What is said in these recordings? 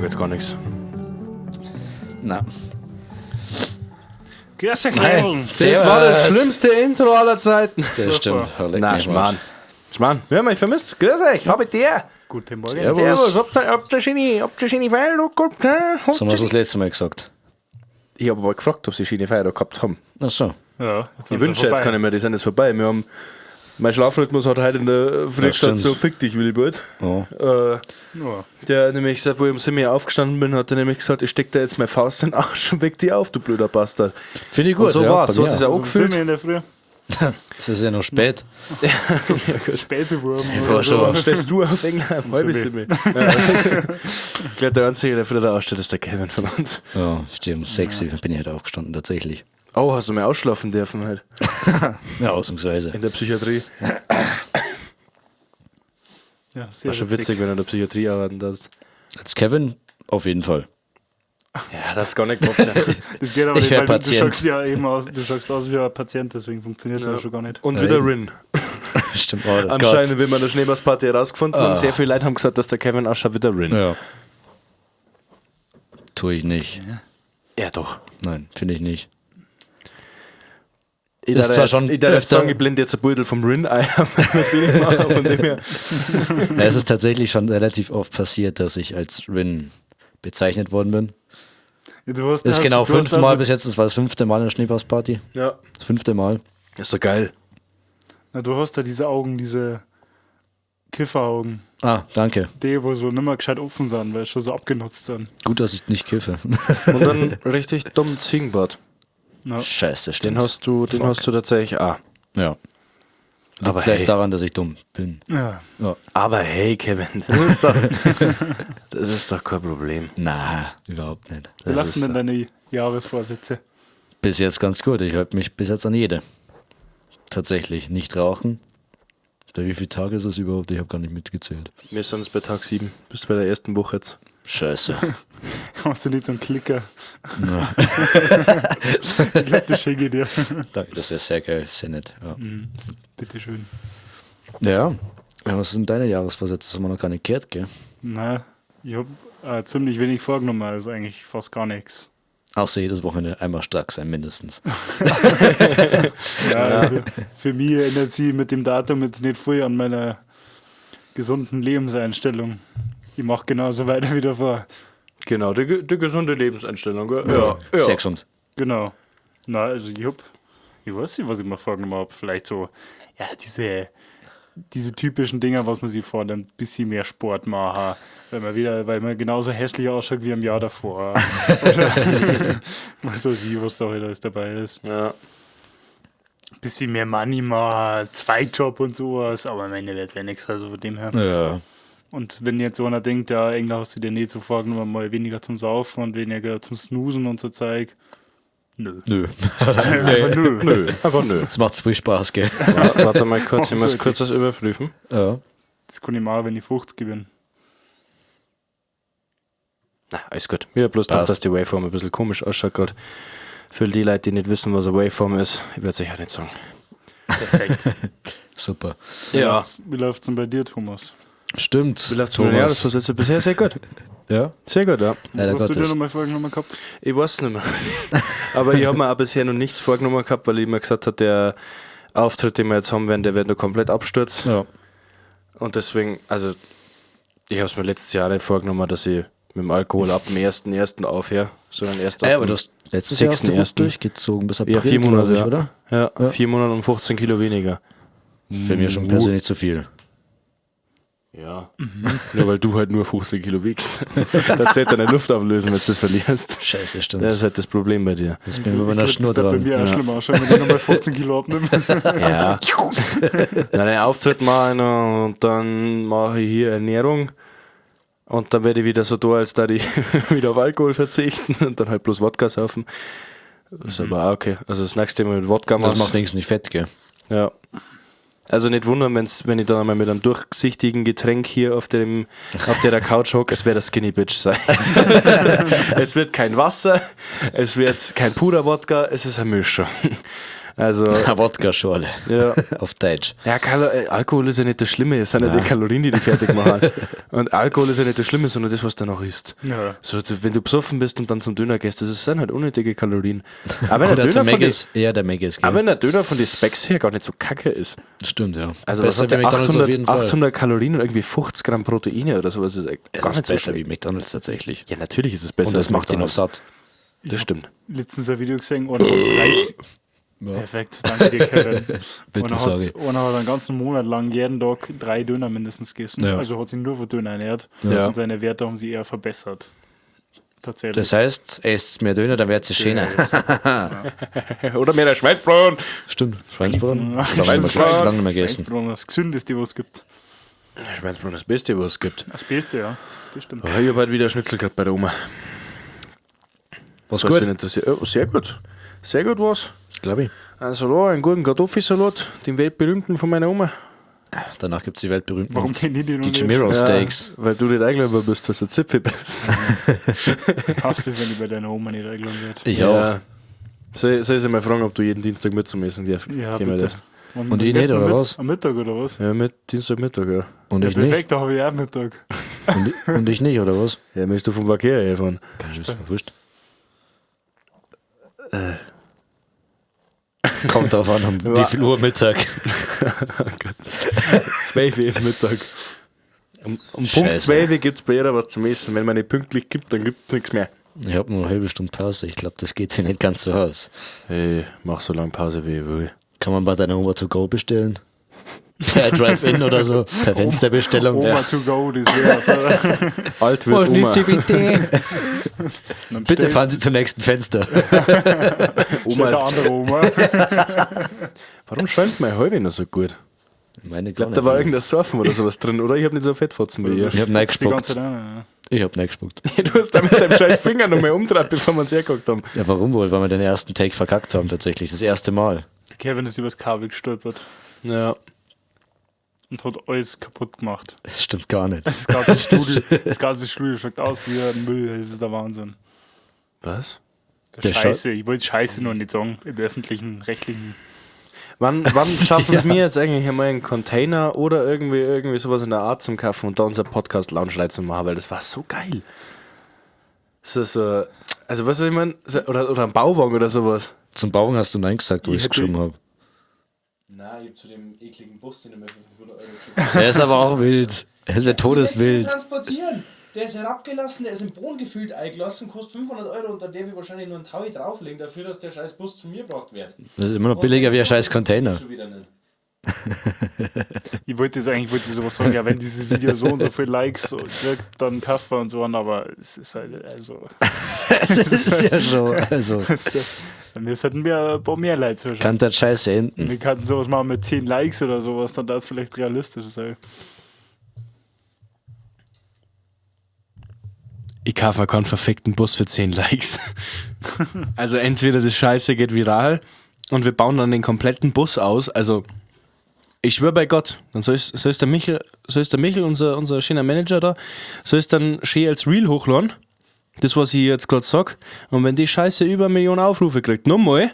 jetzt gar nichts. Na. Grüßerklärung. Das war das schlimmste Intro aller Zeiten. Das stimmt. Na, Schmarrn. Wir haben euch vermisst. Grüß euch, habe ich dir. Guten Morgen. Servus, habt ihr schöne Feiertag gehabt? Das haben wir das letzte Mal gesagt. Ich habe aber gefragt, ob sie schöne Feiertag gehabt haben. Ach so. Ja, Ich wünsche jetzt keine mehr, die sind jetzt vorbei. Mein Schlafrhythmus hat heute in der Früh gesagt, so fick dich, Willibald. Oh. Der nämlich gesagt, wo ich um 7 Uhr aufgestanden bin, hat er nämlich gesagt, ich steck da jetzt meine Faust in den Arsch und weck dich auf, du blöder Bastard. Finde ich gut. Und so ja, war's, so bei hat es mir. auch gefühlt. in der Früh. Es ist ja noch spät. Später Wurm. war schon. Stellst du auf England? Halbe Simme. Ich glaube, der Einzige, der früher aufsteht, ist der Kevin von uns. Ja, stimmt. Um 6 Uhr bin ich heute aufgestanden, tatsächlich. Oh, hast du mal ausschlafen dürfen halt? Ja, ausnahmsweise. In der Psychiatrie. Ja, sehr War schon witzig, wenn du in der Psychiatrie arbeiten darfst. Als Kevin auf jeden Fall. Ja, das ist gar nicht gemacht. Das geht aber Ich nicht, wär weil Patient. du schaust ja eben aus, du schaust aus wie ein Patient, deswegen funktioniert es ja schon gar nicht. Und Ja, wieder eben. Rin. Stimmt. Oh, Anscheinend, wenn wir eine Schneeballsparty herausgefunden haben, sehr viele Leute haben gesagt, dass der Kevin ausschaut wie der Rin. Ja. Tue ich nicht. Ja, doch. Nein, finde ich nicht. Ich Ist darf zwar jetzt, schon ich darf jetzt öfter- sagen, ich blende jetzt ein Beutel vom Rin ein, von dem her. Ja, es ist tatsächlich schon relativ oft passiert, dass ich als Rin bezeichnet worden bin. Ja, du hast Das ist genau du hast 5 Mal bis jetzt, das war das 5. Mal in der Schneeballsparty. Ja. Das 5. Mal. Ist doch geil. Na, du hast da diese Augen, diese Kifferaugen. Ah, danke. Die, wo so nimmer gescheit offen sind, weil schon so abgenutzt sind. Gut, dass ich nicht kiffe. Und dann richtig dumm Ziegenbart. Ja. Scheiße, Den stimmt. hast du tatsächlich auch. Ja. Liegt Aber vielleicht hey. daran, dass ich dumm bin. Ja. Ja. Aber hey, Kevin, das ist doch kein Problem. Na, überhaupt nicht. Wie laufen denn deine Jahresvorsätze? Bis jetzt ganz gut. Ich halte mich bis jetzt an jede. Tatsächlich. Nicht rauchen. Wie viele Tage ist es überhaupt? Ich habe gar nicht mitgezählt. Wir sind jetzt bei Tag 7. Bist bei der ersten Woche jetzt. Scheiße. Hast du nicht so einen Klicker? Ja. Ich glaube, das schenke ich dir. Das wäre sehr geil. Sehr nett. Ja. Bitteschön. Ja. Was sind deine Jahresvorsätze? Das haben wir noch gar nicht gehört, gell? Na, ich habe ziemlich wenig vorgenommen, also eigentlich fast gar nichts. Außer jedes Wochenende einmal stark sein, mindestens. Ja, also für mich ändert sich mit dem Datum jetzt nicht viel an meiner gesunden Lebenseinstellung. Ich mache genauso weiter wie davor. Genau, die gesunde Lebenseinstellung. Gell? Ja. 6 und. Genau. Na, also ich weiß nicht, was ich mir vorgenommen habe. Vielleicht so, ja, diese typischen Dinger, was man sich vornimmt, ein bisschen mehr Sport machen, weil man genauso hässlich ausschaut wie im Jahr davor. Oder was weiß ich, was da heute alles dabei ist. Ja. Ein bisschen mehr Money machen, Zweitjob und sowas, aber am Ende wird es ja nichts, also von dem her. Ja. Und wenn jetzt so einer denkt, ja, irgendwann hast du dir nicht so vorgenommen, mal weniger zum Saufen und weniger zum Snoosen und so Zeug. Nö. Nö. Einfach nö. Nö, einfach nö. Das macht viel Spaß, gell? Warte mal kurz, ich muss kurz das überprüfen. Ja. Das kann ich machen, wenn ich 50 bin. Na, alles gut. Ich habe bloß gedacht, Passt. dass die Waveform ein bisschen komisch ausschaut gerade. Für die Leute, die nicht wissen, was eine Waveform ist, ich werde es euch auch nicht sagen. Perfekt. Super. Wie läuft's denn bei dir, Thomas? Stimmt. Wie läuft's mit den Jahresvorsätzen bisher? Sehr gut. Ja. Sehr gut, ja. Leider Was hast du dir Gottes. nochmal vorgenommen gehabt? Ich weiß nicht mehr. Aber ich habe mir auch bisher noch nichts vorgenommen gehabt, weil ich mir gesagt habe, der Auftritt, den wir jetzt haben werden, der wird noch komplett abstürzen. Ja. Und deswegen, also, ich habe es mir letztes Jahr nicht vorgenommen, dass ich mit dem Alkohol ab dem 1.1. aufhöre, sondern erst ab Ja, aber dem du hast letztes Jahr hast du gut 6.1. durchgezogen bis April, Ja, 4 Monate, glaub ich, ja. oder? Ja, Ja. 4 Monate und 15 Kilo weniger. Für mich schon persönlich zu viel. Ja. Nur weil du halt nur 15 Kilo wiegst. Da zählt deine Luft auflösen, wenn du das verlierst. Scheiße, stimmt. Das ist halt das Problem bei dir. Jetzt bin ich mit meiner Schnur Das wird bei dran. mir auch schlimm ausschauen, wenn ich nochmal 15 Kilo abnehme. Ja. Dann einen Auftritt machen und dann mache ich hier Ernährung. Und dann werde ich wieder so da, als da ich wieder auf Alkohol verzichten und dann halt bloß Wodka saufen. Das ist aber auch okay. Also das nächste Mal mit Wodka Das machst. macht nichts nicht fett, gell? Ja. Also nicht wundern, wenn ich dann einmal mit einem durchsichtigen Getränk hier auf der Couch hocke, es wird das Skinny Bitch sein. Es wird kein Wasser, es wird kein Puder-Wodka, es ist ein Mischer. Also, Eine Wodka-Schorle. ja. Auf Deutsch. Ja, Alkohol ist ja nicht das Schlimme, es sind ja die Kalorien, die fertig machen. Und Alkohol ist ja nicht das Schlimme, sondern das, was danach isst. Ja. So, wenn du besoffen bist und dann zum Döner gehst, das sind halt unnötige Kalorien. Aber wenn Oder der zum Döner von die, Megas. Ja, der Megas. aber wenn der Döner von den Specs her gar nicht so kacke ist. Stimmt, ja. Also besser was hat wie der McDonalds auf jeden 800, Fall. 800 Kalorien und irgendwie 50 Gramm Proteine oder sowas ist gar Es nicht ist so besser schlecht. wie McDonalds tatsächlich. Ja, natürlich ist es besser. Und das als macht ihn noch McDonald's. satt. Das stimmt. Letztens ein Video gesehen und 30. Perfekt, danke dir, Kevin. Bitte, und sorry. Und hat einen ganzen Monat lang jeden Tag 3 Döner mindestens gegessen. Ja. Also hat sich nur für Döner ernährt. Ja. Und seine Werte haben sich eher verbessert. Tatsächlich. Das heißt, esst mehr Döner, dann wird es schöner. Oder mehr der Schweinsbraten. Stimmt. Schweinsbraten? Schweinsbraten. Lange nicht mehr gegessen. Schweinsbraten ist das Gesündeste, was es gibt. Schweinsbraten ist das Beste, was es gibt. Das Beste, ja. Das stimmt. Oh, ich habe halt wieder Schnitzel gehabt bei der Oma. Was Was gut? mich interessiert. Oh, sehr gut. Sehr gut was. Glaube ich. Ein Salat, einen guten Kartoffelsalat, den weltberühmten von meiner Oma. Danach gibt es die weltberühmten Warum kenne ich die noch die nicht? Chimero Steaks. Ja, weil du nicht eingeladen bist, dass du Zipfel bist. Hast du das, wenn ich bei deiner Oma nicht eingeladen werde? Ich auch. Soll ich mal fragen, ob du jeden Dienstag mit zum Essen gehst? Ja, Gehen wir bitte. das. Und ich nicht, oder was? Am Mittag, oder was? Ja, mit Dienstagmittag, ja. Und Ja, ich nicht. perfekt, da habe ich auch Mittag. Und ich nicht, oder was? Ja, müsst du vom Verkehr herfahren. Ist mir wurscht. Kommt drauf an, um wie viel Uhr Mittag. 12 Uhr ist Mittag. Um Punkt Scheiße. 12 Uhr gibt es bei jeder was zum Essen. Wenn man nicht pünktlich gibt, dann gibt es nichts mehr. Ich habe nur eine halbe Stunde Pause. Ich glaube, das geht sich nicht ganz so aus. Hey, mach so lange Pause, wie ich will. Kann man bei deiner Oma to go bestellen? Per Drive-In oder so? Per Fensterbestellung? Oma to go, das wär's, oder? Alt wird Oma. bitte. Dann Bitte fahren Sie zum nächsten Fenster. Oma der ist, andere Oma. warum schäumt mein Halbe noch so gut? Meine Ich glaube, da war irgendein Surfen oder sowas drin, oder? Ich habe nicht so Fettfotzen wie ihr. Ich habe Die reingespuckt. ganze Zeit ja. Ich habe reingespuckt. Du hast da mit deinem scheiß Finger nochmal umgedreht, bevor wir uns hergeguckt haben. Ja, warum wohl? Weil wir den ersten Take verkackt haben tatsächlich. Das erste Mal. Der Kevin ist übers Kabel gestolpert Ja. und hat alles kaputt gemacht. Das stimmt gar nicht. Das ganze Studio schaut aus wie ein Müll. Das ist der Wahnsinn. Was? Der Scheiße, ich wollte Scheiße noch nicht sagen. Im öffentlichen, rechtlichen. Wann schaffen es mir jetzt eigentlich einmal einen Container oder irgendwie sowas in der Art zum Kaufen und da unser Podcast-Lounge zu machen, weil das war so geil. So, also was soll ich meinen? Oder ein Bauwagen oder sowas. Zum Bauen hast du Nein gesagt, wo ich es hätte- geschrieben habe. Nein, ich hab zu dem ekligen Bus, den ich mir für 500 Euro Der ist aber auch wild. Es wird todeswild. transportieren. Der ist herabgelassen, der ist im Boden gefühlt eingelassen, kostet 500 Euro und da darf ich wahrscheinlich nur einen Taui drauflegen dafür, dass der scheiß Bus zu mir gebracht wird. Das ist immer noch billiger wie ein scheiß Container. Ich wollte sowas sagen, ja, wenn dieses Video so und so viele Likes kriegt, dann kaufen wir und so an, aber es ist halt, also. Das ist ja so. Also, Dann hätten wir ein paar mehr Likes wahrscheinlich. kann das scheiße enden. Wir könnten sowas machen mit 10 Likes oder sowas, dann das vielleicht realistisch sein. Ich kaufe mir keinen verfickten Bus für 10 Likes. Also entweder das Scheiße geht viral und wir bauen dann den kompletten Bus aus. Also ich schwöre bei Gott, dann soll es der Michel, unser schöner Manager da, soll es dann schön als Reel hochladen. Das, was ich jetzt gerade sage. Und wenn die Scheiße über 1 Million Aufrufe kriegt, nochmal,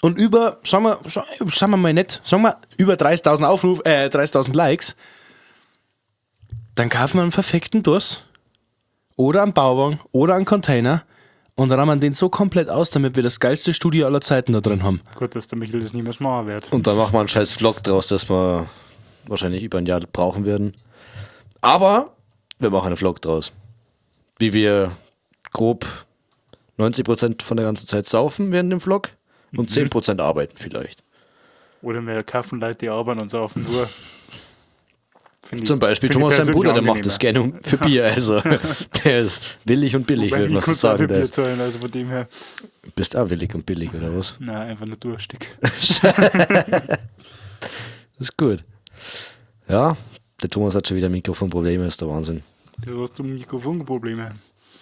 und über, sagen wir mal nicht, sagen wir über 30.000 Aufrufe, 30.000 Likes, dann kaufen wir einen perfekten Bus oder einen Bauwagen oder einen Container und rahmen den so komplett aus, damit wir das geilste Studio aller Zeiten da drin haben. Gut, dass der Michael das niemals machen wird. Und dann machen wir einen scheiß Vlog draus, dass wir wahrscheinlich über ein Jahr brauchen werden. Aber wir machen einen Vlog draus. Wie wir grob 90% von der ganzen Zeit saufen während dem Vlog und 10% arbeiten vielleicht. Oder wir kaufen Leute, die arbeiten und saufen nur. Zum Beispiel Thomas, sein Bruder, der macht das gerne für Bier. Also der ist willig und billig, würde man so sagen. Bier zahlen, also von dem her. Bist auch willig und billig, oder was? Nein, einfach nur durstig. Das ist gut. Ja, der Thomas hat schon wieder Mikrofonprobleme, ist der Wahnsinn. Wieso hast du Mikrofonprobleme?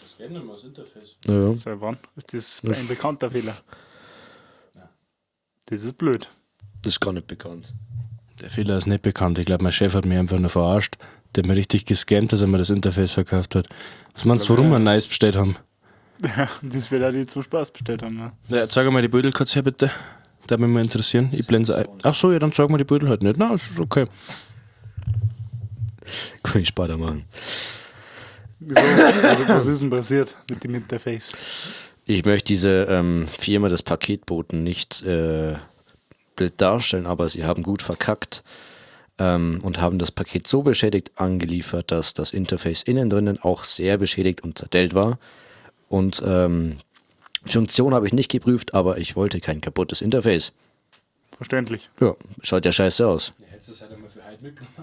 Das geht nicht mehr das Interface. Ja. Seit wann? Ist das ein bekannter Fehler? Das ist blöd. Das ist gar nicht bekannt. Der Fehler ist nicht bekannt. Ich glaube, mein Chef hat mich einfach nur verarscht. Der hat mir richtig gescammt, dass er mir das Interface verkauft hat. Was meinst du, warum wir ein Nice bestellt haben? Ja, das will er die zum Spaß bestellt haben. Ne? Ja, zeig mal die Bödelkatze her, bitte. Da würde mich mal interessieren. Ich blende ein. Ach so, ja, dann sagen wir die Bilder halt nicht. Na, ist okay. Kann ich später machen. Wieso? Also, was ist denn passiert mit dem Interface? Ich möchte diese Firma des Paketboten nicht blöd darstellen, aber sie haben gut verkackt und haben das Paket so beschädigt angeliefert, dass das Interface innen drinnen auch sehr beschädigt und zerdellt war. Und Funktion habe ich nicht geprüft, aber ich wollte kein kaputtes Interface. Verständlich. Ja, schaut ja scheiße aus. Ja, hättest du es halt einmal für heute mitgenommen.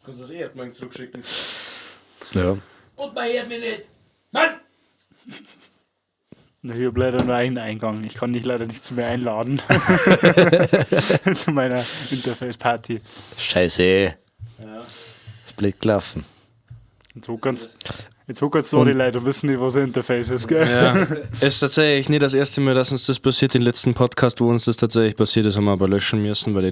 Kannst du das erst morgen zurückschicken. Ja. Und man hört mich nicht. Mann! Na, ich habe leider nur einen Eingang. Ich kann dich leider nicht zu mir einladen. Zu meiner Interface-Party. Scheiße. Ja. Das blöd gelaufen. Jetzt hockert so die Leute und wissen nicht, was ein Interface ist, gell? Ja, es ist tatsächlich nicht das erste Mal, dass uns das passiert. Den letzten Podcast, wo uns das tatsächlich passiert ist, haben wir aber löschen müssen, weil ich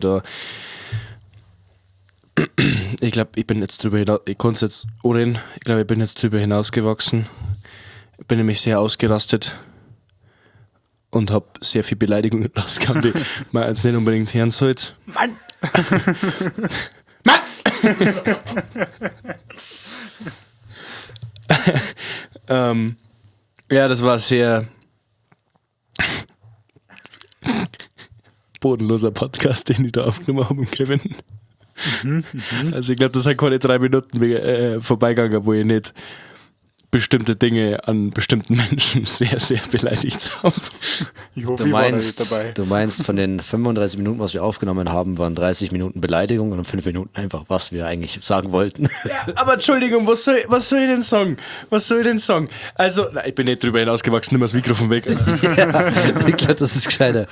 glaube, ich bin jetzt drüber hinaus, ich konnte es jetzt reden, ich glaube, ich bin jetzt drüber hinausgewachsen. Ich bin nämlich sehr ausgerastet und habe sehr viel Beleidigungen rausgehauen, die man jetzt nicht unbedingt hören sollte. Mann! Mann! Ja, das war sehr bodenloser Podcast, den ich da aufgenommen habe mit Kevin. Also ich glaube, das sind keine 3 Minuten vorbeigegangen, wo ich nicht bestimmte Dinge an bestimmten Menschen sehr, sehr beleidigt habe. Ich hoffe, Du ich war da nicht meinst, dabei. du meinst, von den 35 Minuten, was wir aufgenommen haben, waren 30 Minuten Beleidigung und 5 Minuten einfach, was wir eigentlich sagen wollten. Ja, aber Entschuldigung, was soll ich denn sagen? Also, nein, ich bin nicht drüber hinausgewachsen, nimm das Mikrofon weg. Ja, ich glaube, das ist gescheiter.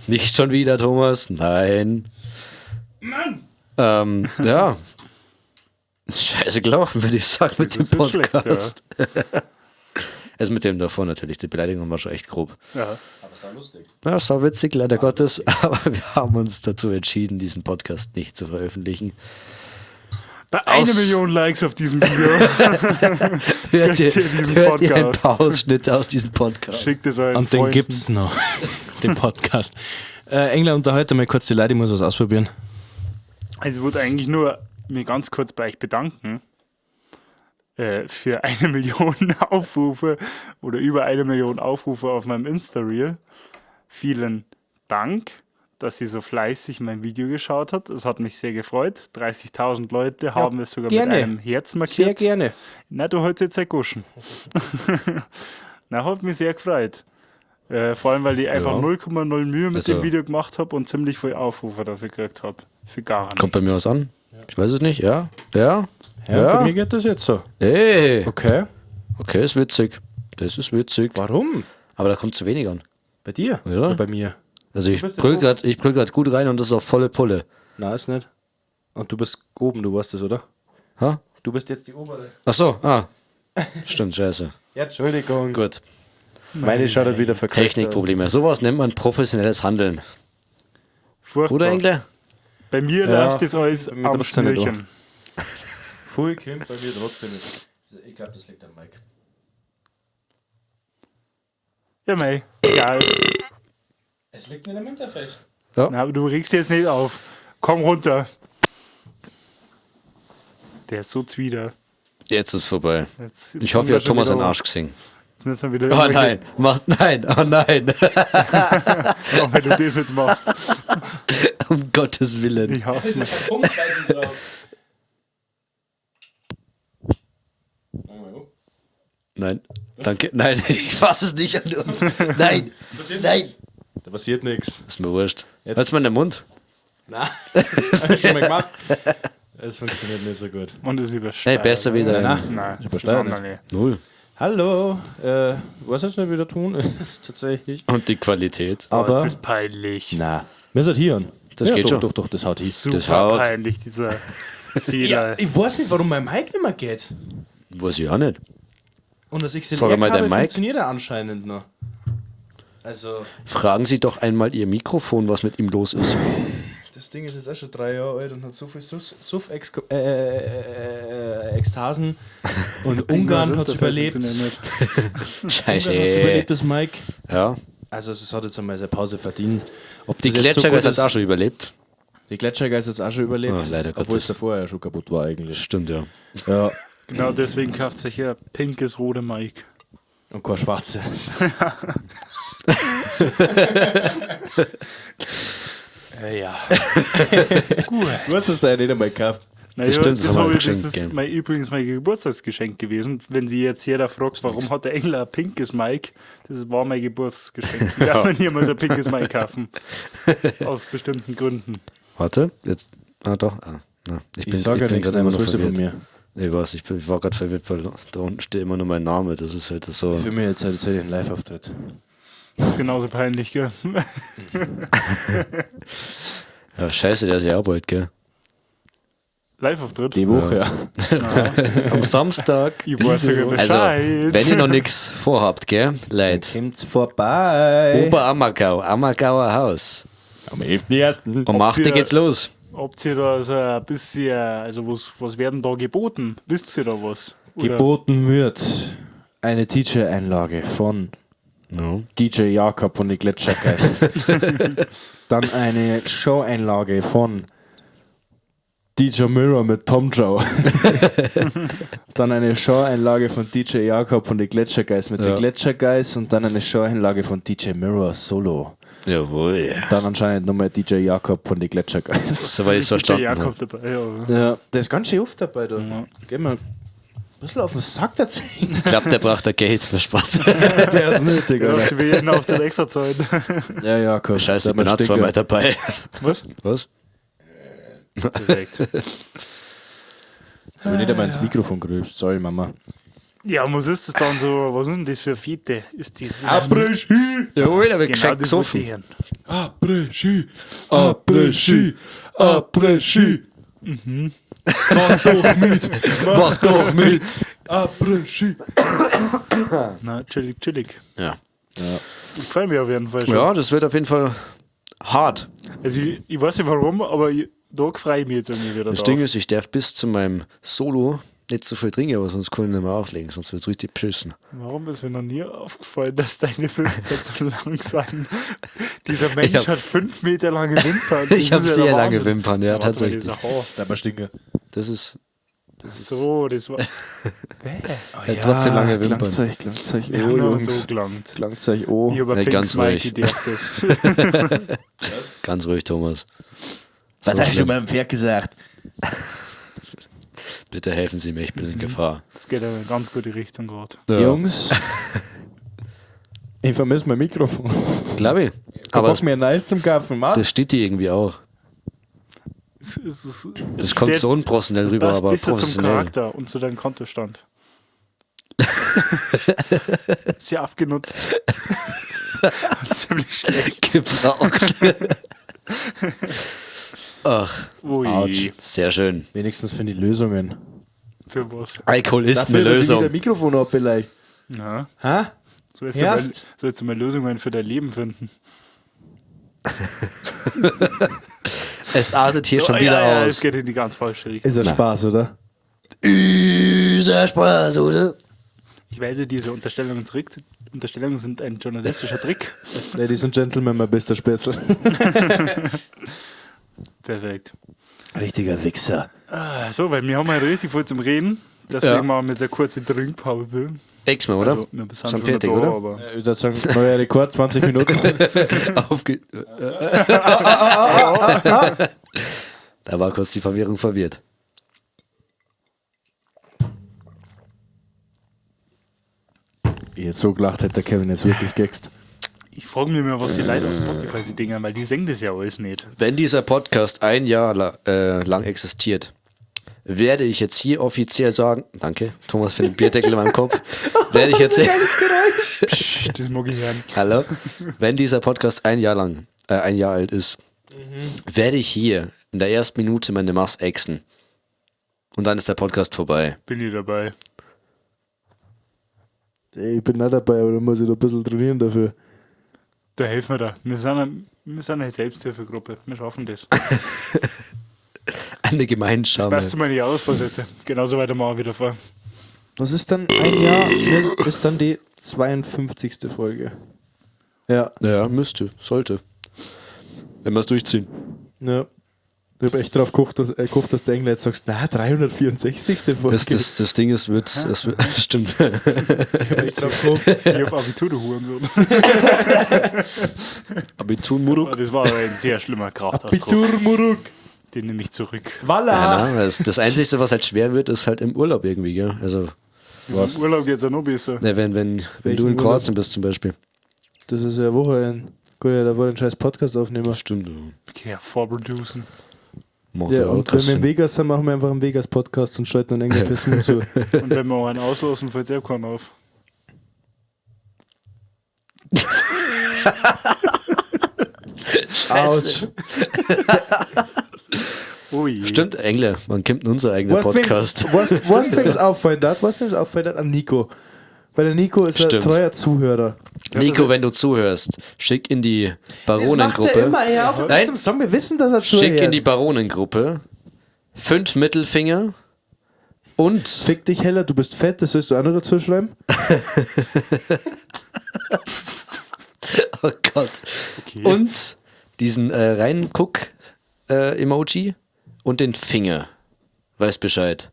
Nicht schon wieder, Thomas. Nein. Mann! Ja. Scheiße gelaufen, würde ich sagen, mit dem ist nicht schlecht, Podcast. Also mit dem davor natürlich, die Beleidigung war schon echt grob. Ja. Aber es war lustig. Ja, es war witzig, leider Gottes, aber wir haben uns dazu entschieden, diesen Podcast nicht zu veröffentlichen. Bei 1 Million Likes auf diesem Video. Hört ihr diesen ein Podcast. paar Ausschnitte aus diesem Podcast? Schickt es euren Und den Freunden. gibt's noch, den Podcast. Engler, unterhalte mal kurz die Leute, ich muss was ausprobieren. Also ich wollte eigentlich nur mich ganz kurz bei euch bedanken für 1 Million Aufrufe oder über 1 Million Aufrufe auf meinem Insta-Reel. Vielen Dank, dass ihr so fleißig mein Video geschaut habt. Es hat mich sehr gefreut. 30.000 Leute haben es sogar gerne. mit einem Herz markiert. gerne. Na, du hast jetzt ein Guschen. Na, hat mich sehr gefreut. Vor allem, weil ich einfach 0,0 Mühe mit Also- dem Video gemacht habe und ziemlich viel Aufrufe dafür gekriegt habe. Für gar nichts. Kommt bei mir was an? Ich weiß es nicht, ja? Ja? Ja, bei mir geht das jetzt so. Ey, Okay. okay, ist witzig. Das ist witzig. Warum? Aber da kommt zu wenig an. Bei dir? Ja. Oder bei mir? Also ich bist brüll jetzt grad gut rein und das ist auf volle Pulle. Nein, ist nicht. Und du bist oben, du weißt das, oder? Ha? Du bist jetzt die obere. Ach so, Stimmt, scheiße. Ja, Entschuldigung. Gut. Meine schaut halt wieder verkauft. Technikprobleme. Sowas nennt man professionelles Handeln. Furchtbar. Oder, Engler? Bei mir Ja, läuft das alles bei mir am trotzdem nicht Schnürchen. Voll kommt bei mir trotzdem nicht. Ich glaube, das liegt am Mike. Ja, mei. Egal. Es liegt nicht am Interface. Na, aber du regst jetzt nicht auf. Komm runter. Der ist so zwider. Jetzt ist vorbei. Jetzt Ich hoffe, ihr habt sind wir Thomas schon einen wieder- Arsch gesehen. Jetzt müssen wir wieder Oh irgendwelche- nein, macht nein, oh nein. Auch wenn du das jetzt machst. Um Gottes Willen. Ich hasse mich. Punktweisen drauf. Nein, danke. Nein, ich fasse es nicht an. Nein, nein. Da passiert nichts. Ist mir wurscht. Jetzt- Hältst du mal in den Mund? Nein. Hab ich schon mal gemacht. Es funktioniert nicht so gut. Und es übersteigt. Hey, besser wieder. Nein, das übersteigt ist andere. Null. Hallo. Was jetzt nicht wieder tun? Ist tatsächlich. Und die Qualität. Aber Aber. ist das peinlich. Na. Wir sind hier. Das geht doch, schon. Doch, das haut hin. Super Das haut. peinlich, dieser Fehler. Ich weiß nicht, warum mein Mic nicht mehr geht. Weiß ich auch nicht. Und das Frage mal dein XLR-Kabel Mic. funktioniert ja anscheinend noch. Also, Fragen Sie doch einmal Ihr Mikrofon, was mit ihm los ist. das Ding ist jetzt auch schon 3 Jahre alt und hat so viel Ekstasen. Und Ungarn hat es überlebt. Ungarn hat Scheiße. überlebt, das Mic. Ja. Also es hat jetzt einmal seine Pause verdient. Ob Die das jetzt so Gletschergeist gut hat es auch schon überlebt. Die Gletschergeist hat es auch schon überlebt. Oh, leider obwohl Gottes. es davor ja schon kaputt war eigentlich. Stimmt, ja. Ja. Genau deswegen kauft sich ja pinkes rote Mike. Und kein schwarzes. Ja. Gut. Du hast es da ja nicht einmal gekauft. Naja, stimmt, das haben wir habe ich- geschenkt, das gell. ist übrigens mein Geburtstagsgeschenk gewesen. Wenn sie jetzt jeder fragt, warum hat der Engler ein pinkes Mike, das war mein Geburtstagsgeschenk. Ich darf mir niemals ein pinkes Mike kaufen. Aus bestimmten Gründen. Warte, jetzt. Ah, doch. Ah, na. Ich sage ja nichts, gerade was willst du von verwirrt. mir? Ich weiß, ich war gerade verwirrt, weil da unten steht immer nur mein Name. Das ist halt so. Für mich jetzt halt ein Live-Auftritt. Das ist genauso peinlich, gell? Ja, scheiße, der ist ja auch bald, gell? Live-Auftritt. Die Woche, ja. Am Samstag. Ich weiß sogar Also, Bescheid. wenn ihr noch nichts vorhabt, gell? Leute. Kommt's vorbei. Oberammergau, Ammergauer Haus. Am 11.1. Um 8 Uhr ihr- geht's los. Habt ihr da so ein bisschen, also was werden da geboten? Wisst ihr da was? Oder- Geboten wird eine DJ-Einlage von No. DJ Jakob von den Gletschergeist. Dann eine Show-Einlage von DJ Mirror mit Tom Joe. Dann eine Show-Einlage von DJ Jakob von den Gletschergeist mit Ja. den Gletschergeist und dann eine Show-Einlage von DJ Mirror Solo. Jawohl. Dann anscheinend nochmal DJ Jakob von den Gletschergeist. Soweit ich es verstanden Der habe. Jakob dabei, ja. Ja, der ist ganz schön oft dabei. Da. Ja. Geh mal ein bisschen auf den Sack dazu. Ich glaube, der braucht da Geld. Na Spaß. Der hat's nötig, Ja, Alter. sie werden auf der extra Zeit. Ja, Jakob. Scheiße, ich der bin auch Stinker. zweimal dabei. Was? Was? Perfekt. Jetzt habe ich nicht einmal ins Mikrofon gerülpst. Sorry, Mama. Ja, was ist das dann so? Was ist denn das für eine Fiete? Ist das Après-Ski! Jawohl, der wird genau gescheit das wollte ich gesoffen. hören. Après-Ski! Après-Ski! Après-Ski! Mach doch mit! Mach doch mit! Après-Ski! Na, chillig. Ja. Ich freue mich auf jeden Fall schon. Ja, das wird auf jeden Fall hart. Also ich weiß nicht warum, aber da freue ich mich jetzt irgendwie wieder Das drauf. Ding ist, ich darf bis zu meinem Solo nicht so viel trinken, aber sonst kann ich nicht mehr auflegen, sonst wird es richtig beschissen. Warum ist mir noch nie aufgefallen, dass deine Wimpern so lang sind? Dieser Mensch Ich hab- hat 5 Meter lange Wimpern. Das Ich habe ist ja sehr der lange Wahnsinn. Wimpern, ja, Warte mal, tatsächlich. dieser Haar. Der mal stinke. Das ist So, das war. ja, trotzdem lange Wimpern. Klangzeug. Ja, Oh, nur Jungs. so gelangt. Klangzeug, oh. Ich habe Ja, ein ganz Pink Smiley, ruhig. der ist das. Ganz ruhig, Thomas. Was So hast du schlimm. beim Pferd gesagt? Bitte helfen Sie mir, ich bin in Gefahr. Das geht in eine ganz gute Richtung gerade. Ja. Jungs, ich vermisse mein Mikrofon. Glaube ich. Aber Aber Bock mir nice zum Kaufen, Mann. das steht hier irgendwie auch. Das kommt so unprofessionell rüber, passt aber besser zum professionell. Charakter und zu deinem Kontostand. Sehr abgenutzt. Ziemlich schlecht. Gebraucht. Ach, Ui. Autsch. sehr schön. Wenigstens finde ich Lösungen. Für was? Alkohol ist eine dass ich wieder Lösung. Mikrofon ab vielleicht. Ja. Hä? Sollst du mal Lösungen für dein Leben finden? Es artet hier schon Oh, wieder ja, es aus. geht in die ganz falsche Richtung. Ist ja Spaß, oder? Üser Spaß, oder? Ich weise diese Unterstellungen zurück. Unterstellungen sind ein journalistischer Trick. Ladies and Gentlemen, mein bester Spätzle. Perfekt. Richtiger Wichser. So, weil wir haben ja richtig viel zum Reden. Deswegen Ja. machen wir jetzt eine kurze Trinkpause. X-mal, oder? Also, wir sind Sind schon fertig, da, oder? Aber Ich würde sagen, neuer Rekord, 20 Minuten. Aufge Da war kurz die Verwirrung verwirrt. Ich hätte so gelacht, hätte der Kevin jetzt wirklich gext. ich frage mich mal, was die Leute auf Spotify sie dingen, weil die singen das ja alles nicht. Wenn dieser Podcast ein Jahr lang existiert, werde ich jetzt hier offiziell sagen, danke, Thomas für den Bierdeckel in meinem Kopf, werde ich jetzt Psch, das mag ich hören. Hallo, wenn dieser Podcast ein Jahr alt ist, werde ich hier in der ersten Minute meine Maß exen. Und dann ist der Podcast vorbei. Bin ich dabei. Ich bin nicht dabei, aber da muss ich noch ein bisschen trainieren dafür. Da helfen wir da. Wir sind eine Selbsthilfegruppe. Wir schaffen das. Eine Gemeinschaft. Passt zu meine Jahresvorsätze. Genauso weiter machen wir wieder vor. Was ist dann ein Jahr? Ist dann die 52. Folge. Ja. Ja, müsste, sollte. Wenn wir es durchziehen. Ja. Ich habe echt drauf gehofft, dass der Engländer jetzt sagst, na, 364. Folge. Das Ding ist, es wird stimmt. Ich habe echt drauf gehofft. Ich hab Abitur, du Hurensohn. Abitur Muruk. Das war aber ein sehr schlimmer Kraftausdruck. Abitur Muruk. Den nehme ich zurück. Voilà. Ja, das Einzige, was halt schwer wird, ist halt im Urlaub irgendwie, gell? Also, Was? Im Urlaub geht's ja noch besser. ne, wenn du Welchen in Kroatien bist zum Beispiel. Das ist ja eine Woche ein. Gut, ja, da wollen einen scheiß Podcast aufnehmen. Stimmt. Okay, vorproducen. Macht Ja, ja auch und wenn wir in Sinn. Vegas sind, machen wir einfach einen Vegas-Podcast und schalten einen engen Person zu. Und wenn wir auch einen auslosen, fällt es keinen auf. Autsch. Ui. Stimmt, Engler, man kennt unser eigener Podcast. Was wem es auffallen hat? Was dem es auffallen hat an Nico? Weil der Nico ist ein Stimmt. treuer Zuhörer. Nico, wenn du zuhörst, schick in die Baronengruppe. Hör auf, Nein. zum Song. Wir wissen, dass er Schick zuhört. in die Baronengruppe 5 Mittelfinger und Fick dich, Heller, du bist fett, das sollst du auch noch dazu schreiben. oh Gott. Okay. Und diesen Reinguck-Emoji und den Finger. Weiß Bescheid.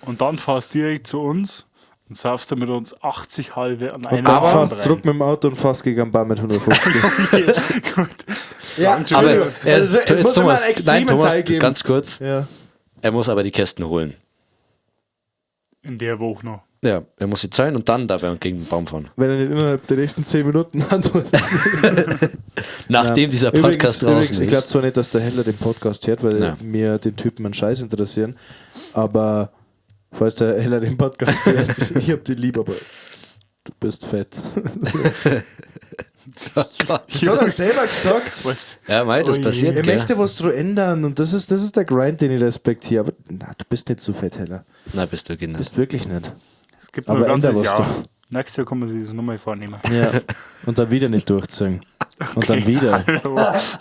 Und dann fahrst du direkt zu uns und saufst dann mit uns 80 halbe an Und einem dann Aber- fährst Abend du zurück mit dem Auto und fährst gegen einen Bar mit 150. Gut. ja, Aber Entschuldigung. Also, es muss immer einen extremen Thomas, Teil geben. ganz kurz. Ja. Er muss aber die Kästen holen. In der Woche noch. Ja, er muss sie zahlen und dann darf er gegen den Baum fahren. Wenn er nicht innerhalb der nächsten 10 Minuten antwortet. Nachdem dieser Podcast übrigens, draußen ich glaube ist. zwar nicht, dass der Händler den Podcast hört, weil Ja. mir den Typen einen Scheiß interessieren, aber falls der Händler den Podcast hört, ich hab dich lieb, aber du bist fett. Oh Gott. Das hat er selber gesagt. Was? Ja, mei, das Ui. passiert, Er gell? möchte was dran ändern und das ist der Grind, den ich respektiere. Aber na, du bist nicht so fett, Heller. Na, bist du Du Kinder. bist wirklich nicht. Es gibt Aber nur ein ganzes änder was Jahr. doch. Nächstes Jahr kann man sich das nochmal vornehmen. Ja. Und dann wieder nicht durchziehen. Und dann wieder.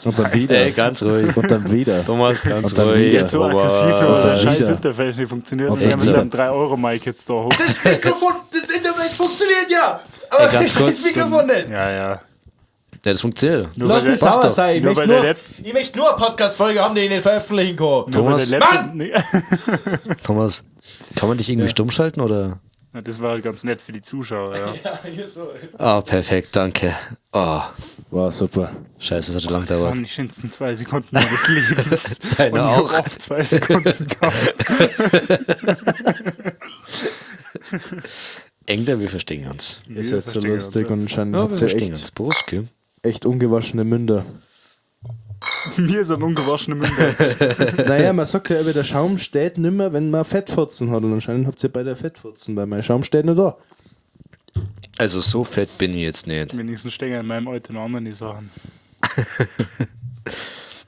Und dann wieder. Ey, ganz ruhig. Und dann wieder. Thomas, ganz Und dann ruhig. wieder. So aber- aggressiv, weil dann unser scheiß wieder. Interface nicht funktioniert Und und er dann mit wieder. seinem 3-Euro-Mic jetzt da hoch. Das Mikrofon, das Interface funktioniert ja! Aber Ey, ganz kurz. Mikrofon nicht! Ja, ja. Ja, das funktioniert. Nur Lass weil mich der- sauer doch. sein. Nur weil der Lab- Ich möchte nur eine Podcast-Folge haben, die ich nicht veröffentlichen kann. nur weil Thomas. der Laptop. Nee. Thomas, kann man dich irgendwie stumm schalten oder? Ja, das war halt ganz nett für die Zuschauer. Ja. Ja, hier so. Ah, perfekt, danke. Oh, War super. scheiße, das hat lang Das waren gedauert. die schönsten 2 Sekunden meines Lebens. Deine Und ich auch. hab oft 2 Sekunden gehabt. Engler, wir verstehen uns. Ist Wir jetzt so verstehen lustig uns, und anscheinend Ja, wir hat sie verstehen uns. echt, Prost, gell? echt ungewaschene Münder. ja. Mir sind ungewaschene Münder. Naja, man sagt ja immer, der Schaum steht nimmer, wenn man Fettfotzen hat. Und anscheinend habt ihr beide Fettfotzen, weil mein Schaum steht nicht da. Also so fett bin ich jetzt nicht. Wenigstens stecken in meinem Alter noch andere Sachen.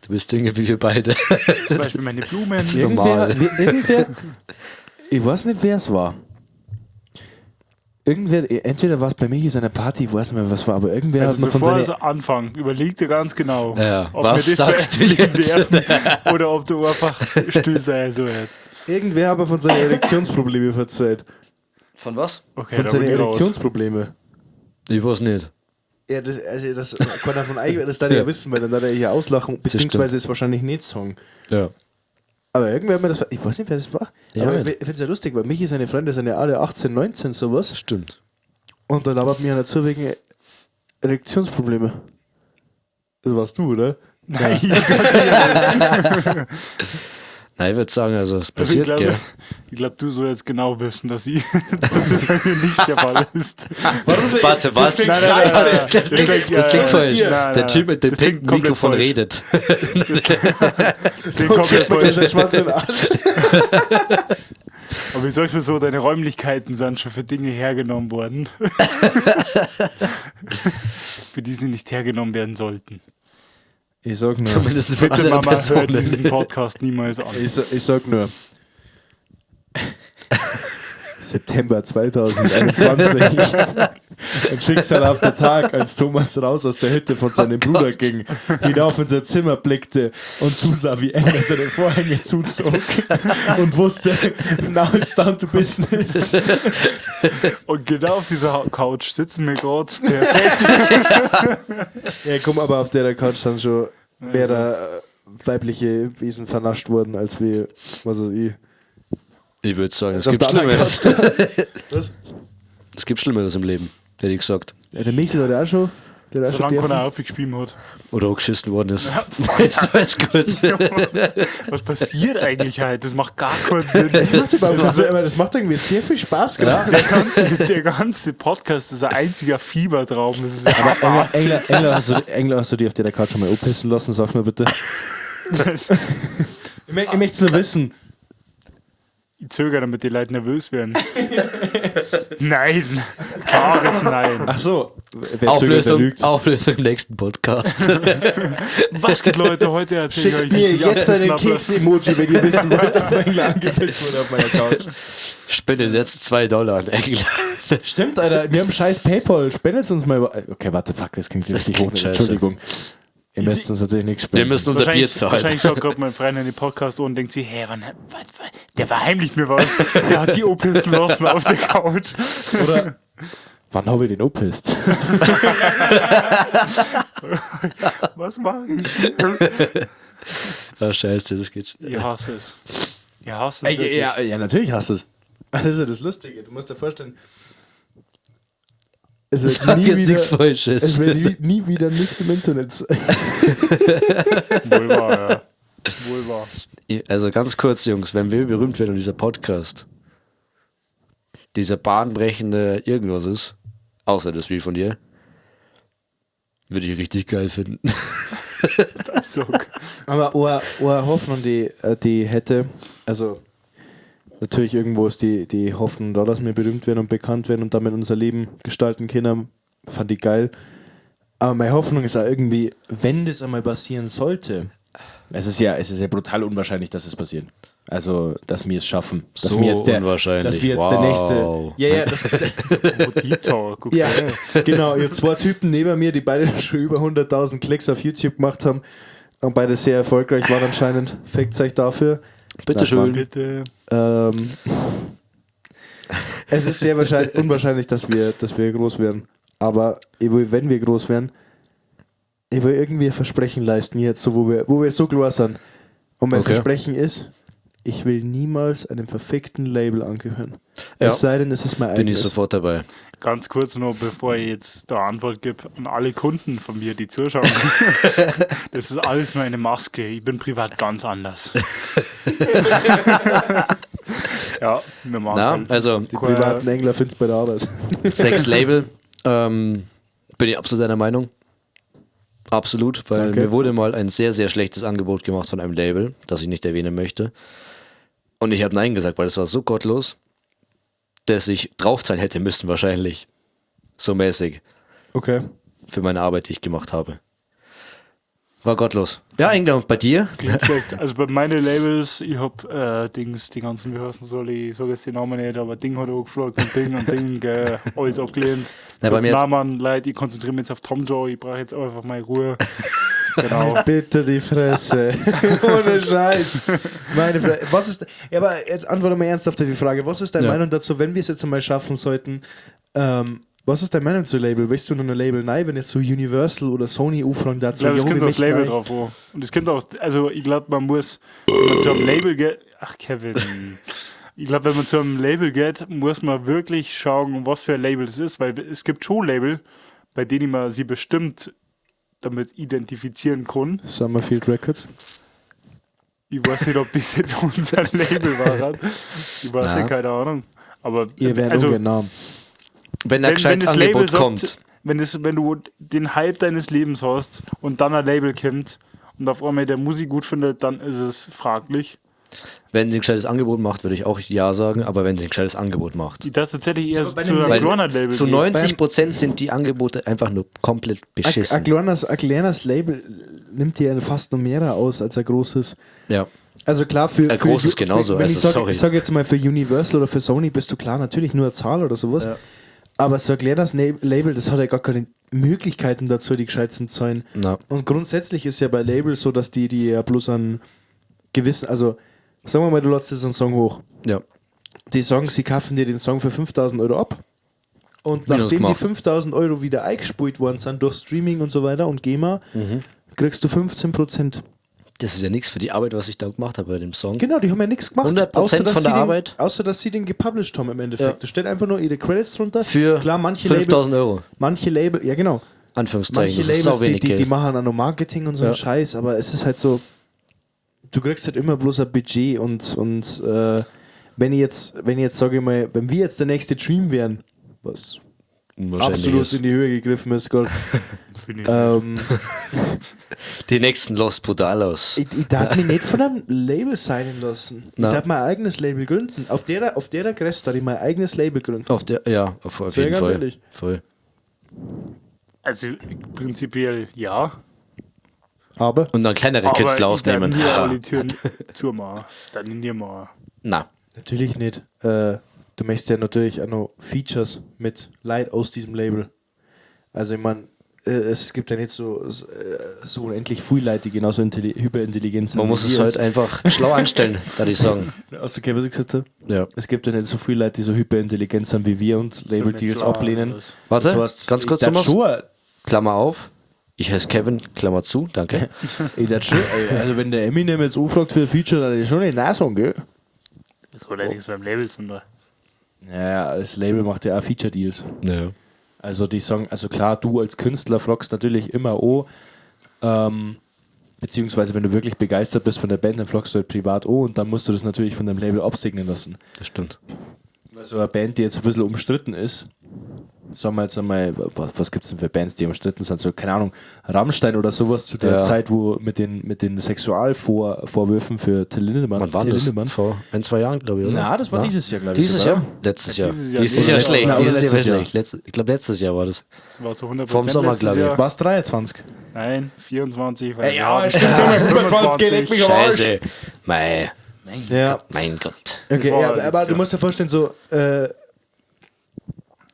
Du bist irgendwie wie wir beide. Zum Beispiel meine Blumen. normal. Irgendwer, ich weiß nicht, wer es war. Irgendwer, entweder war es bei Michi seiner Party, ich weiß nicht mehr, was war, aber irgendwer Also hat mir von bevor seiner... er anfängt, überleg dir ganz genau, Ja, ob was wir das sagst du veröffentlichen jetzt? dürfen oder ob du einfach still sei so jetzt. Irgendwer hat mir von seinen Erektionsprobleme verzeiht. Von was? Okay, Von da seinen bin ich raus. Erektionsprobleme. Ich weiß nicht. Ja, das kann er von euch, das darf ich ja wissen, weil dann darf er hier auslachen, beziehungsweise es wahrscheinlich nicht sagen. Ja. Aber irgendwer hat mir das, ich weiß nicht, wer das war. Ja, aber nicht. ich finde es ja lustig, weil Michi, seine Freunde sind ja alle 18, 19, sowas. Stimmt. Und da labert mir einer zu wegen Erektionsprobleme. Das warst du, oder? Nein, Nein, ich würde sagen, also es passiert, gell? ich glaube, du sollst jetzt genau wissen, dass das bei mir nicht der Fall ist. Warte, was? klingt Nein, nein, scheiße. nein, Das klingt, das klingt- das klingt ja, falsch. ja. Nein, Der nein, Typ mit dem das klingt pinken Mikrofon komplett redet. Das klingt komplett Der falsch. ist schwarz im Arsch. Aber ich sag mal so, deine Räumlichkeiten sind schon für Dinge hergenommen worden, für die sie nicht hergenommen werden sollten. Ich sag nur, Zumindest von Bitte anderen Mama, hört Personen. diesen Podcast niemals an. ich sag nur. September 2021. Ein schicksalhafter Tag, als Thomas raus aus der Hütte von seinem Bruder ging, hinauf in sein Zimmer blickte und zusah, wie Engler seine Vorhänge zuzog und wusste, now it's down to business. Und genau auf dieser Couch sitzen wir gerade perfekt. Ja, komm, aber auf der Couch sind schon mehrere weibliche Wesen vernascht worden, als wir, was weiß ich. Ich würde sagen, es Auf gibt der anderen Schlimmeres. Was? Es gibt Schlimmeres im Leben, hätte ich gesagt. Ja, der Michel hat auch schon. Der hat auch schon Solange keiner dürfen. aufgespielt hat. Oder auch geschissen worden ist. Ist alles gut. Was passiert eigentlich halt? Das macht gar keinen Sinn. Das macht irgendwie sehr viel Spaß gerade. Der ganze Podcast ist ein einziger Fiebertraum. Das ist Aber Engler, hast du die auf der Couch schon mal aufpissen lassen? Sag mir bitte. Ich möchte es nur wissen. Ich zögere, damit die Leute nervös werden. Nein. Klares Nein. Ach so. Wer zögert, der lügt. Auflösung im nächsten Podcast. Was geht, Leute? Heute erzähle ich Schickt euch mir wie jetzt einen Apfelschnappler- Keks-Emoji, wenn ihr wissen wollt, ob Engler angepisst wurde auf meiner Couch. Spendet jetzt $2 an England. Stimmt, Alter. Wir haben scheiß Paypal. Spendet uns mal. Okay, warte, fuck, das klingt richtig klingt hoch. scheiße. Entschuldigung. Ihr müsst uns natürlich nichts spenden. Wir müssen unser Bier zahlen. Wahrscheinlich schaut gerade mein Freund in den Podcast und denkt sich, hä, der verheimlicht mir was. Der hat sie opissen lassen auf der Couch. Oder wann habe ich den opisst? Was mache ich? Ah, scheiße, das geht. Ich hasse es. Ich hasse es wirklich. Ja, natürlich hast du es. Das ist ja das Lustige. Du musst dir vorstellen, es wird Sag jetzt nichts Falsches. Es wird nie wieder nicht im Internet sein. Wohl wahr, ja. Wohl wahr. Also ganz kurz, Jungs, wenn wir berühmt werden und dieser Podcast dieser bahnbrechende irgendwas ist, außer das Spiel von dir, würde ich richtig geil finden. So. Aber eine Hoffnung, die hätte, also natürlich irgendwo ist die Hoffnung da, dass wir berühmt werden und bekannt werden und damit unser Leben gestalten können, fand ich geil. Aber meine Hoffnung ist auch irgendwie, wenn das einmal passieren sollte, es ist ja brutal unwahrscheinlich, dass es passiert. Also, dass wir es schaffen. Dass So wir jetzt unwahrscheinlich. Dass wir jetzt der nächste. Ja, das, Dieter, guck ja, mal. genau. Ich habe zwei Typen neben mir, die beide schon über 100.000 Klicks auf YouTube gemacht haben und beide sehr erfolgreich waren anscheinend. Facts euch dafür. Bitteschön. Bitte. Es ist sehr unwahrscheinlich, dass wir groß werden. Aber ich will, wenn wir groß werden, ich will irgendwie ein Versprechen leisten jetzt, so, wo wir so klar sind. Und mein Okay. Versprechen ist, ich will niemals einem verfickten Label angehören. Ja. Es sei denn, es ist mein Bin ich eigenes. sofort dabei. Ganz kurz noch, bevor ich jetzt da Antwort gebe, an alle Kunden von mir, die zuschauen. Das ist alles nur eine Maske. Ich bin privat ganz anders. Ja, wir machen Na, halt. also Die privaten Engler finden es bei der Arbeit. Sex Label, bin ich absolut deiner Meinung. Absolut, weil Danke. mir wurde mal ein sehr, sehr schlechtes Angebot gemacht von einem Label, das ich nicht erwähnen möchte. Und ich habe Nein gesagt, weil das war so gottlos, dass ich draufzahlen hätte müssen wahrscheinlich. So mäßig. Okay. Für meine Arbeit, die ich gemacht habe. War gottlos. Ja, Engler, und bei dir? Klingt schlecht. Also bei meinen Labels, ich hab Dings, die ganzen, wie heißen soll, ich sage jetzt die Namen nicht, aber Ding hat auch gefragt und Ding, alles abgelehnt. Ja, So, bei mir jetzt- na Mann, Leute, ich konzentriere mich jetzt auf Tom Joe, ich brauche jetzt einfach meine Ruhe. Genau. Bitte die Fresse. Ohne Scheiß. Was ist. Ja, aber jetzt antworte mal ernsthaft auf die Frage. Was ist deine Ja. Meinung dazu, wenn wir es jetzt einmal schaffen sollten? Was ist deine Meinung zu Label? Weißt du noch ein Label nein, wenn jetzt so Universal oder Sony anfragen dazu? Ich glaube, es ja, kommt wir aufs Label möchten drauf an. Und es kommt auch, also ich glaube, man muss, wenn man zu einem Label geht, ach Kevin, ich glaube, wenn man zu einem Label geht, muss man wirklich schauen, was für ein Label es ist, weil es gibt schon Label, bei denen man sie bestimmt damit identifizieren kann. Summerfield Records. Ich weiß nicht, ob das jetzt unser Label war. Ich weiß Na. ja, keine Ahnung. Aber Ihr werdet also, ungern Namen. Wenn ein gescheites das Label Angebot sagt, kommt. wenn du den Hype deines Lebens hast und dann ein Label kommt und auf einmal der Musik gut findet, dann ist es fraglich. Wenn sie ein gescheites Angebot macht, würde ich auch Ja sagen, aber wenn sie ein gescheites Angebot macht. Ich dachte tatsächlich eher bei zu einem einem Weil kleinen Label. zu gehen. 90% sind die Angebote einfach nur komplett Ein beschissen. kleines Label nimmt dir fast noch mehr aus als ein großes. Ja. Also klar, für großes genauso, wenn also ich sag, sorry. Ich sage jetzt mal, für Universal oder für Sony bist du klar natürlich nur eine Zahl oder sowas. Ja. Aber so ein kleines Label, das hat ja gar keine Möglichkeiten dazu, die gescheiten Zahlen. Na. Und grundsätzlich ist ja bei Labels so, dass die ja bloß an gewissen, also sagen wir mal, du lädst jetzt einen Song hoch. Ja. Die sagen, sie kaufen dir den Song für 5.000 Euro ab. Und Minus nachdem gemacht. die 5.000 Euro wieder eingespult worden sind durch Streaming und so weiter und GEMA, kriegst du 15%. Das ist ja nichts für die Arbeit, was ich da gemacht habe bei dem Song. Genau, die haben ja nichts gemacht. 100% dass von der sie Arbeit? Außer, dass sie den gepublished haben im Endeffekt. Ja. Da steht einfach nur ihre Credits drunter. Für Klar, manche 5.000 Euro. Manche Label, ja genau. Anführungszeichen. Manche Das ist Labels, sau wenig die Geld. machen auch noch Marketing und so einen Ja. Scheiß, aber es ist halt so, du kriegst halt immer bloß ein Budget und wenn ich jetzt sage ich mal, wenn wir jetzt der nächste Dream wären, was Unwahrscheinlich absolut ist. in die Höhe gegriffen ist, Gott, Finde ich. Die nächsten Los Brutalos. ich darf mich nicht von einem Label signen lassen. Ich Na. darf mein eigenes Label gründen. Auf der Crest darf ich mein eigenes Label gründen. Auf der, ja, auf Sehr jeden ganz Fall. ehrlich. Voll. Also prinzipiell ja. Aber Und dann kleinere Aber Künstler ich ausnehmen. dann hier Ja. alle Türen zumachen. Das dann nicht mal. Na, natürlich nicht. Du möchtest ja natürlich auch noch Features mit Leid aus diesem Label. Also ich meine, es gibt ja nicht so unendlich viele Leute, die genauso hyperintelligent sind. man muss wie es wir halt jetzt. einfach schlau anstellen, würde ich sagen. Also, okay, was ich gesagt habe? Ja. Es gibt ja nicht so viele Leute, die so hyperintelligent sind wie wir und Label, die es ablehnen. Warte, Das heißt, ganz kurz ich darf nochmal. schon, Klammer auf. Ich heiße Kevin, Klammer zu, danke. ich darf schon, also wenn der Eminem jetzt anfragt für ein Feature, dann ist schon nicht nein sagen, gell? Das hat ja nichts beim Label zu tun. Ja, das Label macht ja auch Feature-Deals. Ja. Also die sagen, also klar, du als Künstler fragst natürlich immer beziehungsweise wenn du wirklich begeistert bist von der Band, dann fragst du halt privat und dann musst du das natürlich von deinem Label absegnen lassen. Das stimmt. Weil so eine Band, die jetzt ein bisschen umstritten ist, sagen wir jetzt einmal, was gibt es denn für Bands, die umstritten sind? So, keine Ahnung, Rammstein oder sowas zu der Ja. Zeit, wo mit den Sexualvorwürfen für Till Lindemann. Wann war Till das? Lindemann. Vor 1-2 Jahren, glaube ich, oder? Na, das war dieses Jahr, glaube ich. Dieses sogar. Jahr? Letztes Jahr. Dieses Jahr Dieses nicht. Jahr Letztes schlecht. Jahr. Dieses Jahr war Letztes Jahr. schlecht. Ich glaube, letztes Jahr war das. Das war zu 100% Vorm Sommer, letztes glaube ich. Jahr. War es 23? Nein, 24. Ey, ja, stimmt, 25, leck mich am Arsch. Scheiße. Mein Ja. Gott. Okay, war ja, letztes aber du Jahr. musst dir vorstellen, so,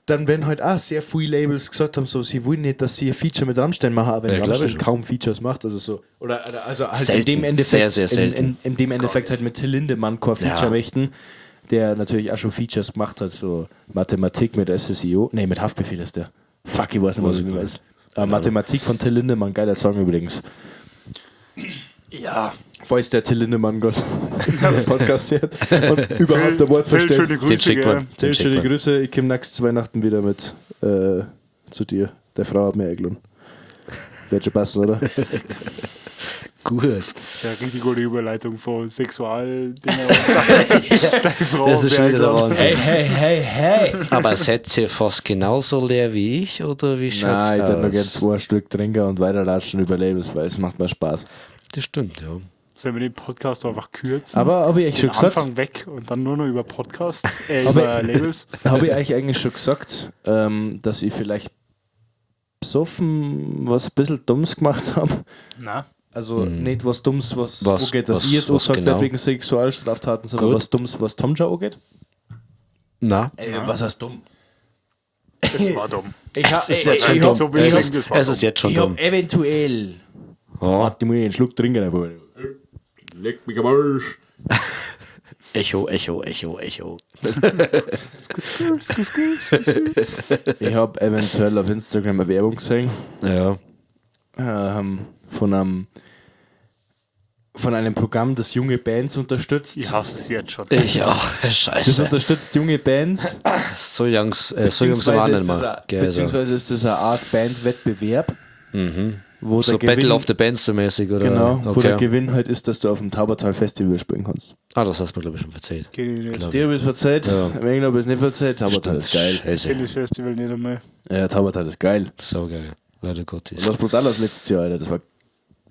dann werden halt auch sehr viele Labels gesagt haben, so, sie wollen nicht, dass sie ein Feature mit Rammstein machen, aber wenn Ja, glaub Rammstein ich schon. kaum Features macht, also so, oder also halt Selten. in dem Endeffekt, Sehr, sehr selten. in dem Endeffekt halt mit Till Lindemann kein Feature Ja. möchten, der natürlich auch schon Features gemacht hat, so Mathematik mit SSIO, nee, mit Haftbefehl ist der. Fuck, ich weiß nicht, was ich weiß. Mathematik von Till Lindemann, geiler Song übrigens. Ja. Falls der Till Lindemann Gott Podcast hört und überhaupt ein Wort Schöne versteht. Den Grüße, schickt gell. man. Sehr Den schöne schickt man. Grüße, ich komme nächstes Weihnachten wieder mit zu dir. Der Frau hat mir eingeladen. Wird schon passen, oder? Gut. Das ist ja eine richtig gute Überleitung von Sexualdingen. Deine Frau Das ist schon wieder der wäre Wahnsinn. hey! Aber seid ihr fast genauso leer wie ich oder wie schaut's Nein, ich würde noch gerne aus? 2 Stück trinken und weiterlatschen über Labels, weil es macht mir Spaß. Das stimmt, ja. Sollen wir den Podcast einfach kürzen? Aber habe ich euch schon den gesagt, Anfang weg und dann nur noch über Podcasts, Aber- über Labels. habe ich euch eigentlich schon gesagt, dass ich vielleicht besoffen was ein bisschen Dummes gemacht habe. Na, Also nicht was Dummes, was Was- angeht, dass was- ich jetzt was gesagt genau? werde wegen Sexualstraftaten, sondern Gut. was Dummes, was Tom schon angeht. Na? Was heißt dumm? das war dumm. Es ist jetzt schon ich dumm. hab- so will ich Es sagen, das ist, war es ist dumm. jetzt schon Ich dumm. habe eventuell. Oh. Warte, ich muss einen Schluck trinken. Einfach. Leck mich am Arsch. Echo, Echo, Echo, Echo. Ich habe eventuell auf Instagram eine Werbung gesehen Ja. von einem Programm, das junge Bands unterstützt. Ich hasse es jetzt schon. Ich auch. Das Scheiße. unterstützt junge Bands. So Jungs am Beziehungsweise ist, anderen das mal. a- beziehungsweise ist das eine Art Bandwettbewerb, wo So der Gewinn, Battle of the Bands so mäßig, oder? genau, wo der Okay. Gewinn halt ist, dass du auf dem Taubertal Festival spielen kannst. Ah, das hast du mir, glaube ich, schon erzählt. Kenn ich nicht. Dir habe ich es verzeiht, Ja. Wengler habe ich es nicht verzeiht. Taubertal ist geil. Scheiße. Kenn das Festival nicht einmal. Ja, Taubertal ist geil. So geil. Leider Gottes. Und das brutal aus letztes Jahr, Alter.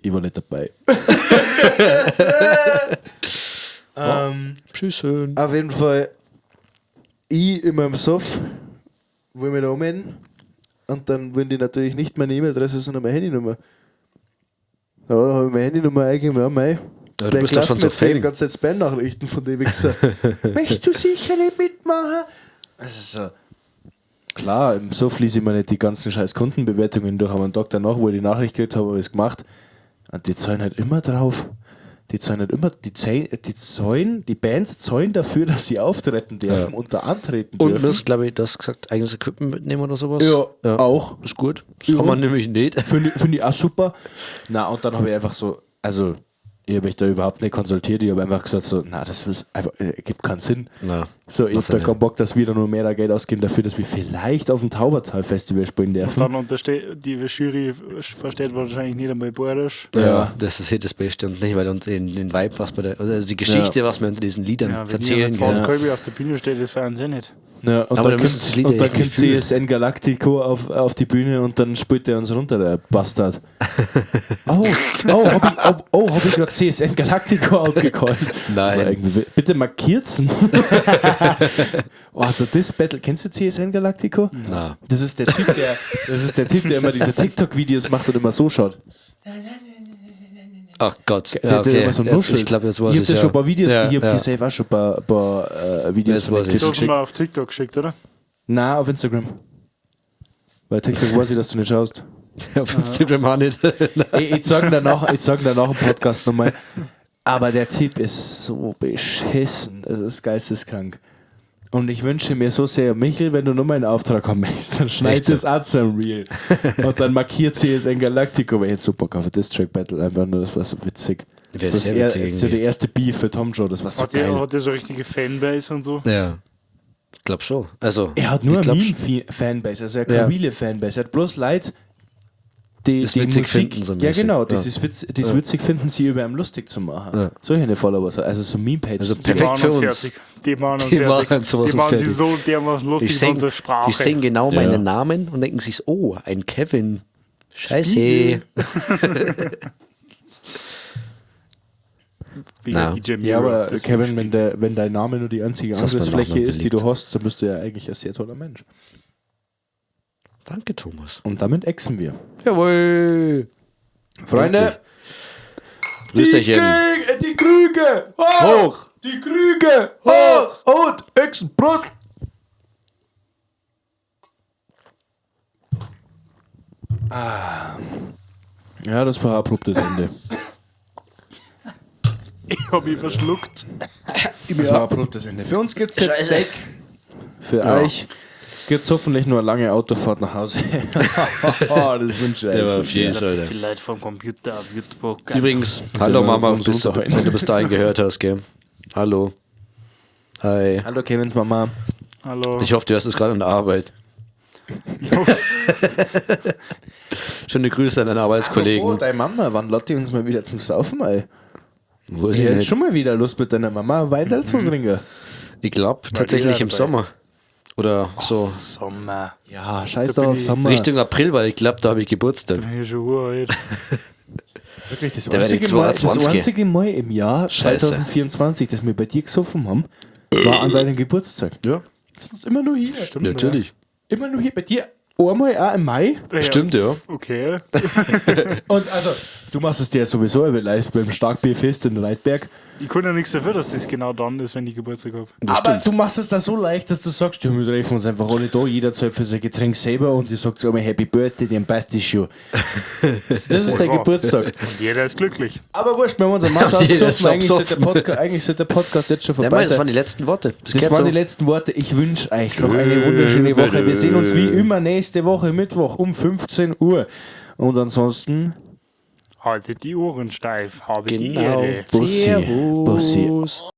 Ich war nicht dabei. Tschüsschen. Auf jeden Fall, ich in meinem Sof will mich da ummelden und dann wollen die natürlich nicht meine E-Mail-Adresse, sondern meine Handynummer. Ja, da habe ich meine Handynummer eingegeben, ja, mei. Ja, du bist doch schon so die Fan. ganze Zeit Spam-Nachrichten von dem Wichser. Möchtest du sicher nicht mitmachen? Also so. Klar, so fließe ich mir nicht die ganzen scheiß Kundenbewertungen durch, aber einen Tag danach, wo ich die Nachricht gekriegt habe, habe ich es gemacht. Und die zahlen halt immer drauf. Die zahlen halt immer, die Bands zahlen dafür, dass sie auftreten dürfen und da antreten Und dürfen. das, glaube ich, das gesagt, eigenes Equipment mitnehmen oder sowas. Ja, auch. Ist gut. Das haben wir nämlich nicht. Finde ich auch super. Na, und dann habe ich einfach so, also ich habe mich da überhaupt nicht konsultiert, ich habe einfach gesagt so, na, das ist einfach, gibt keinen Sinn. Na, So, ich was habe da denn keinen Bock, dass wir da nur mehr Geld ausgeben dafür, dass wir vielleicht auf dem Taubertal-Festival spielen dürfen. Dann die Jury versteht wahrscheinlich nicht einmal Bayerisch. Ja, das ist hier das Beste und nicht, weil uns den Vibe, was wir da, also die Geschichte, was wir unter diesen Liedern Ja, wenn erzählen. jemand 20 Ja. Kolbe auf der Bühne steht, das feiern sie nicht. Ja, und Aber dann dann müssen das Lied kommt, ja und dann irgendwie kommt CSN Galactico auf die Bühne und dann spielt er uns runter, der Bastard. Hab ich gerade CSN Galactico outgecallt? Nein. Bitte markiert's. Also das Battle, kennst du CSN Galactico? Na. Das ist der Typ, der immer diese TikTok-Videos macht und immer so schaut. Ach Gott. Der Ja, okay. immer so Jetzt, nuschelt. ich glaube, das war Ich es habe dir ja. schon ein paar Videos, Ja, ich habe ja. dir selber auch schon ein paar Videos Das weiß ich. Du hast geschickt. mal auf TikTok geschickt, oder? Nein, auf Instagram. Weil TikTok weiß ich, dass du nicht schaust. Auf Instagram auch nicht. Ich sage danach im Podcast nochmal. Aber der Typ ist so beschissen. Das ist geisteskrank. Und ich wünsche mir so sehr, Michael, wenn du nochmal einen Auftrag haben möchtest, dann schneidest du es auch zu einem Reel. Und dann markiert CSN Galactico, weil ich jetzt so Bock auf ein Diss-Track-Battle einfach nur, das war so witzig. Wäre Das sehr ist witzig so der erste Beef für Tom Joe, das war so Hat geil. der so richtige Fanbase und so? Ja. Ich glaube schon. Also, Er hat nur ich eine glaub Meme-Fanbase, also er hat Ja. keine reale Fanbase. Er hat bloß Leute, die Das die witzig Musik, finden, so ja mäßig. genau, Ja. das witzig finden, sie über ihm lustig zu machen. Ja. Solche eine Followers, also so Meme-Pages. Also Die perfekt machen für uns uns. fertig. Die machen uns Die fertig. machen sowas Die uns machen sie fertig. so dermaßen lustig Die in sehen, unserer Sprache. die sehen genau Ja. meinen Namen und denken sich, oh, ein Kevin. Scheiße. Wie Na. der DJ Ja, Miro, aber das Kevin, spielt. wenn dein Name nur die einzige Das hast du Angriffsfläche mir ist, die du nachgelegt. hast, dann bist du ja eigentlich ein sehr toller Mensch. Danke, Thomas. Und damit exen wir. Jawohl. Freunde, Grüßerchen. die Krüge hoch! Die Krüge hoch! Und Echsenbrot! Ja, das war ein abruptes Ende. Ich hab mich verschluckt. Das war ein abruptes Ende. Für uns gibt es jetzt Steak. Für euch gibt es hoffentlich nur eine lange Autofahrt nach Hause. Das wünsche ich Der war euch. auf jeden Fall. Das die Leute vom Computer auf YouTube. Übrigens, Also hallo wir Mama, uns bis du, unterhalten. wenn du bis dahin gehört hast, gell? Hallo. Hi. Hallo Kevins Mama. Hallo. Ich hoffe, du hast es gerade an der Arbeit. Schöne Grüße an deine Oh, Arbeitskollegen. deine Mama, wann lädt die uns mal wieder zum Saufen, ey? Wo ist Ich sie hätte nicht? schon mal wieder Lust mit deiner Mama Wein zu trinken. Ich glaube tatsächlich im dabei. Sommer. Oder so Sommer. Ja, scheiß Da doch bin auf ich- Sommer. Richtung April, weil ich glaube, da habe ich Geburtstag. Ich bin schon uralt. Wirklich, das Da werde ich einzige, Mal, das 22. einzige Mal im Jahr Scheiße. 2024, das wir bei dir gesoffen haben, war an deinem Geburtstag. Ja, Sonst immer nur hier. Stimmt, natürlich. Immer nur hier. Bei dir einmal auch im Mai. Ja. Stimmt, ja. Okay. Und also, du machst es dir ja sowieso live beim Starkbierfest in Reitberg. Ich kann ja nichts dafür, dass das genau dann ist, wenn ich Geburtstag habe. Aber du machst es da so leicht, dass du sagst, ja, wir treffen uns einfach alle da, jeder zahlt für sein Getränk selber und ihr sagt einmal Happy Birthday, dem passt das schon. Das ist dein Ja. Geburtstag. Und jeder ist glücklich. Aber wurscht, wir haben uns ein Maß Jeder ausgezogen, ist eigentlich sollte der Podcast jetzt schon Ja, vorbei mein, das sein. waren die letzten Worte. Das gehört waren so. die letzten Worte. Ich wünsche euch noch eine wunderschöne Woche. Wir sehen uns wie immer nächste Woche Mittwoch um 15 Uhr. Und ansonsten Haltet die Ohren steif, habe die Genau. Ehre. Bussi. Servus. Bussi.